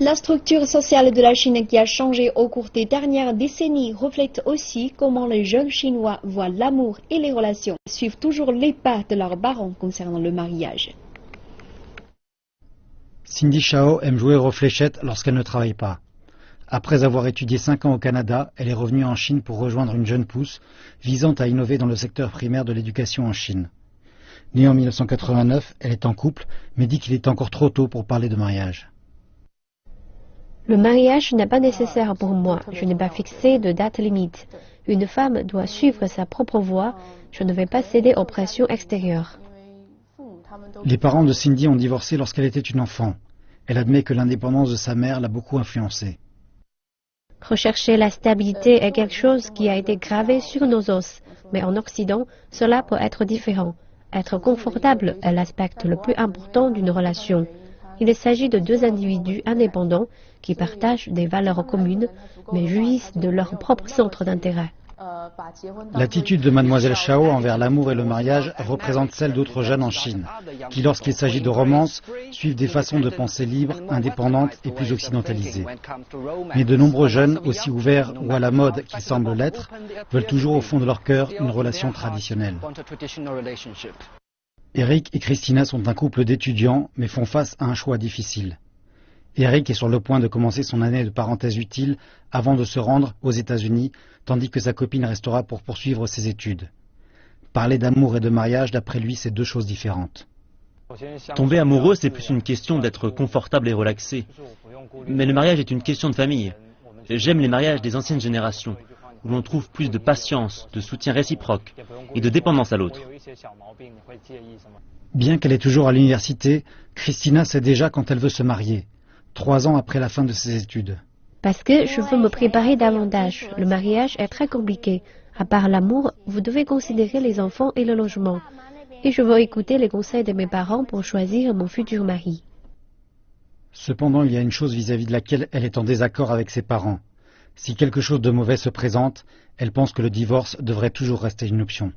La structure sociale de la Chine qui a changé au cours des dernières décennies reflète aussi comment les jeunes Chinois voient l'amour et les relations, suivent toujours les pas de leurs parents concernant le mariage. Cindy Shao aime jouer aux fléchettes lorsqu'elle ne travaille pas. Après avoir étudié 5 ans au Canada, elle est revenue en Chine pour rejoindre une jeune pousse visant à innover dans le secteur primaire de l'éducation en Chine. Née en 1989, elle est en couple, mais dit qu'il est encore trop tôt pour parler de mariage. Le mariage n'est pas nécessaire pour moi. Je n'ai pas fixé de date limite. Une femme doit suivre sa propre voie. Je ne vais pas céder aux pressions extérieures. Les parents de Cindy ont divorcé lorsqu'elle était une enfant. Elle admet que l'indépendance de sa mère l'a beaucoup influencée. Rechercher la stabilité est quelque chose qui a été gravé sur nos os. Mais en Occident, cela peut être différent. Être confortable est l'aspect le plus important d'une relation. Il s'agit de deux individus indépendants qui partagent des valeurs communes, mais jouissent de leur propre centre d'intérêt. L'attitude de Mademoiselle Shao envers l'amour et le mariage représente celle d'autres jeunes en Chine, qui lorsqu'il s'agit de romance, suivent des façons de penser libres, indépendantes et plus occidentalisées. Mais de nombreux jeunes, aussi ouverts ou à la mode qu'ils semblent l'être, veulent toujours au fond de leur cœur une relation traditionnelle. Eric et Christina sont un couple d'étudiants, mais font face à un choix difficile. Eric est sur le point de commencer son année de parenthèse utile avant de se rendre aux États-Unis, tandis que sa copine restera pour poursuivre ses études. Parler d'amour et de mariage, d'après lui, c'est deux choses différentes. Tomber amoureux, c'est plus une question d'être confortable et relaxé. Mais le mariage est une question de famille. J'aime les mariages des anciennes générations, où l'on trouve plus de patience, de soutien réciproque et de dépendance à l'autre. Bien qu'elle est toujours à l'université, Christina sait déjà quand elle veut se marier, 3 ans après la fin de ses études. Parce que je veux me préparer davantage. Le mariage est très compliqué. À part l'amour, vous devez considérer les enfants et le logement. Et je veux écouter les conseils de mes parents pour choisir mon futur mari. Cependant, il y a une chose vis-à-vis de laquelle elle est en désaccord avec ses parents. Si quelque chose de mauvais se présente, elle pense que le divorce devrait toujours rester une option.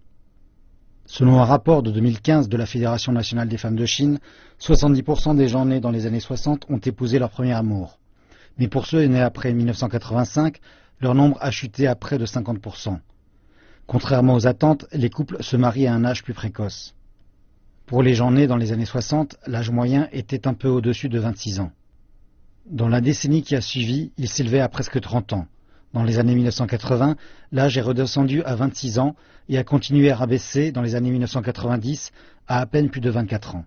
Selon un rapport de 2015 de la Fédération nationale des femmes de Chine, 70% des gens nés dans les années 60 ont épousé leur premier amour. Mais pour ceux nés après 1985, leur nombre a chuté à près de 50%. Contrairement aux attentes, les couples se marient à un âge plus précoce. Pour les gens nés dans les années 60, l'âge moyen était un peu au-dessus de 26 ans. Dans la décennie qui a suivi, il s'élevait à presque 30 ans. Dans les années 1980, l'âge est redescendu à 26 ans et a continué à rabaisser dans les années 1990 à peine plus de 24 ans.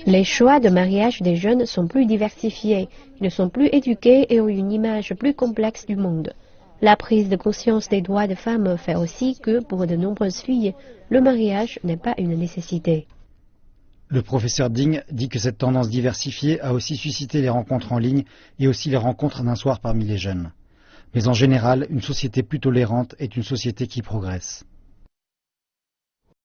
Les choix de mariage des jeunes sont plus diversifiés, ils sont plus éduqués et ont une image plus complexe du monde. La prise de conscience des droits des femmes fait aussi que, pour de nombreuses filles, le mariage n'est pas une nécessité. Le professeur Ding dit que cette tendance diversifiée a aussi suscité les rencontres en ligne et aussi les rencontres d'un soir parmi les jeunes. Mais en général, une société plus tolérante est une société qui progresse.